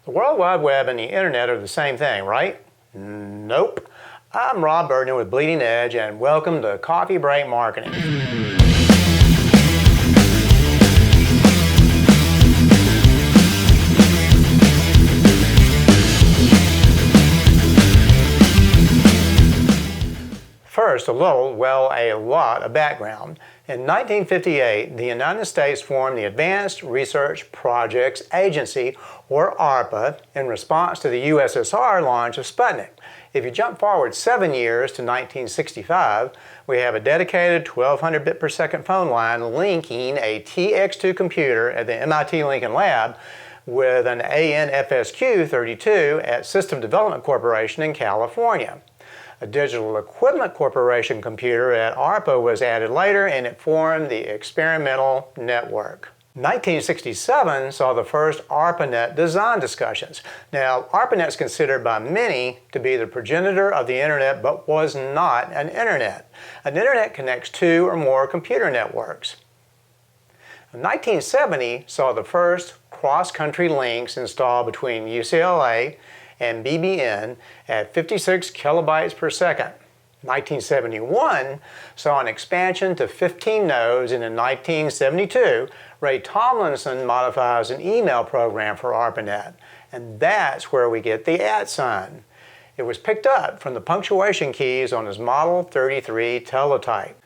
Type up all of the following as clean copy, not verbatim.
The World Wide Web and the Internet are the same thing, right? Nope. I'm Rob Burgner with Bleeding Edge, and welcome to Coffee Break Marketing. First, a lot of background. In 1958, the United States formed the Advanced Research Projects Agency, or ARPA, in response to the USSR launch of Sputnik. If you jump forward 7 years to 1965, we have a dedicated 1200 bit per second phone line linking a TX2 computer at the MIT Lincoln Lab with an ANFSQ32 at System Development Corporation in California. A Digital Equipment Corporation computer at ARPA was added later, and it formed the experimental network. 1967 saw the first Arpanet design discussions. Now, Arpanet is considered by many to be the progenitor of the Internet, but was not an Internet. An Internet connects two or more computer networks. 1970 saw the first cross-country links installed between UCLA and BBN at 56 kilobytes per second. 1971 saw an expansion to 15 nodes, and in 1972, Ray Tomlinson modifies an email program for Arpanet, and that's where we get the @ sign. It was picked up from the punctuation keys on his Model 33 teletype.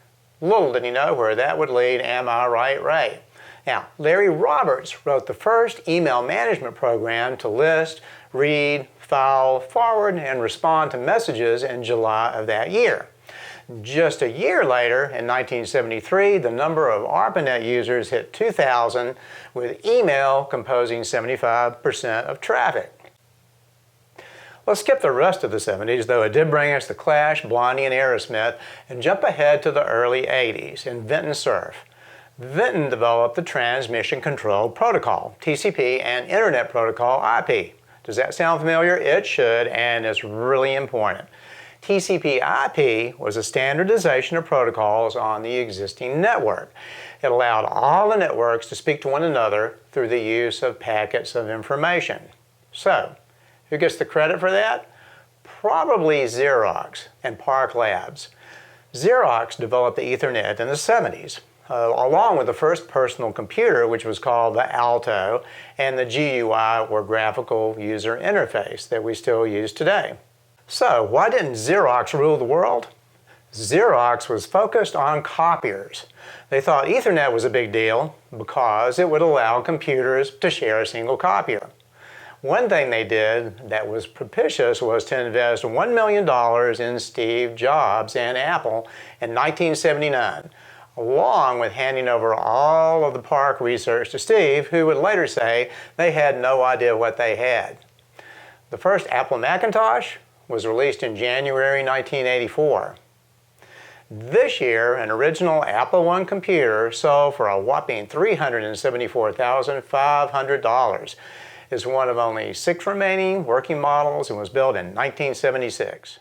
Little did he know where that would lead, am I right, Ray? Now, Larry Roberts wrote the first email management program to list, read, file, forward, and respond to messages in July of that year. Just a year later, in 1973, the number of Arpanet users hit 2,000, with email composing 75% of traffic. Let's skip the rest of the 70s, though it did bring us The Clash, Blondie, and Aerosmith, and jump ahead to the early 80s in Vinton Cerf. Vinton developed the Transmission Control Protocol, TCP, and Internet Protocol, IP. Does that sound familiar? It should, and it's really important. TCP/IP was a standardization of protocols on the existing network. It allowed all the networks to speak to one another through the use of packets of information. So, who gets the credit for that? Probably Xerox and PARC Labs. Xerox developed the Ethernet in the 70s. Along with the first personal computer, which was called the Alto, and the GUI, or graphical user interface, that we still use today. So, why didn't Xerox rule the world? Xerox was focused on copiers. They thought Ethernet was a big deal because it would allow computers to share a single copier. One thing they did that was propitious was to invest $1 million in Steve Jobs and Apple in 1979. Along with handing over all of the PARC research to Steve, who would later say they had no idea what they had. The first Apple Macintosh was released in January 1984. This year, an original Apple I computer sold for a whopping $374,500. It's one of only 6 remaining working models and was built in 1976.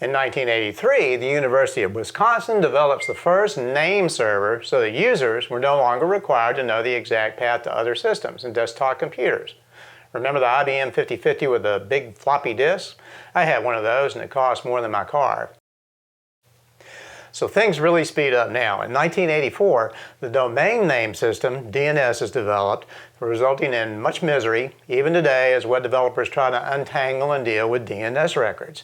In 1983, the University of Wisconsin develops the first name server so that users were no longer required to know the exact path to other systems and desktop computers. Remember the IBM 5050 with the big floppy disk? I had one of those, and it cost more than my car. So things really speed up now. In 1984, the domain name system, DNS, is developed, resulting in much misery, even today, as web developers try to untangle and deal with DNS records.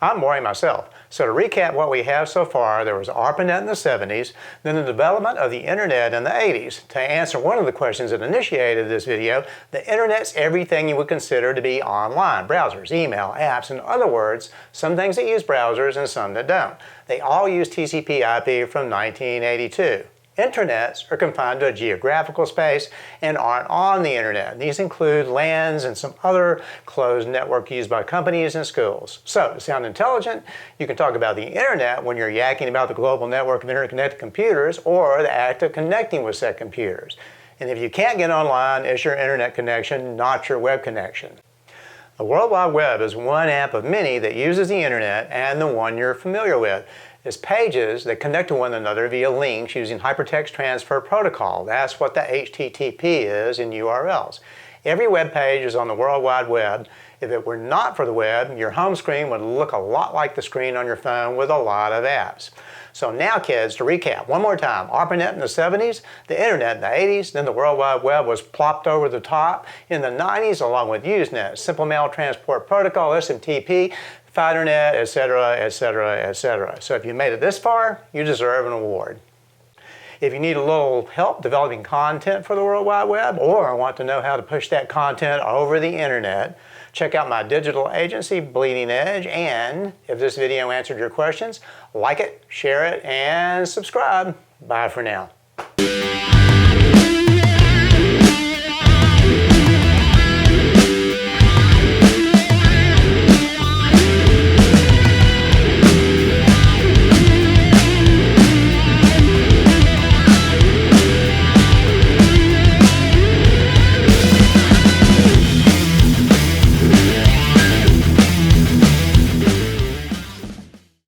I'm boring myself. So to recap what we have so far, there was Arpanet in the 70s, then the development of the Internet in the 80s. To answer one of the questions that initiated this video, the Internet's everything you would consider to be online. Browsers, email, apps, in other words, some things that use browsers and some that don't. They all use TCP/IP from 1982. Internets are confined to a geographical space and aren't on the Internet. These include LANs and some other closed network used by companies and schools. So, to sound intelligent, you can talk about the Internet when you're yakking about the global network of interconnected computers or the act of connecting with said computers. And if you can't get online, it's your Internet connection, not your web connection. The World Wide Web is one app of many that uses the Internet and the one you're familiar with. is pages that connect to one another via links using Hypertext Transfer Protocol. That's what the HTTP is in URLs. Every web page is on the World Wide Web. If it were not for the web, your home screen would look a lot like the screen on your phone with a lot of apps. So now, kids, to recap one more time, ARPANET in the 70s, the internet in the 80s, then the World Wide Web was plopped over the top in the 90s along with usenet, Simple Mail Transport Protocol, SMTP, FidoNet, etc., etc., etc. So if you made it this far, you deserve an award. If you need a little help developing content for the World Wide Web or want to know how to push that content over the internet, check out my digital agency, Bleeding Edge, and if this video answered your questions, like it, share it, and subscribe. Bye for now.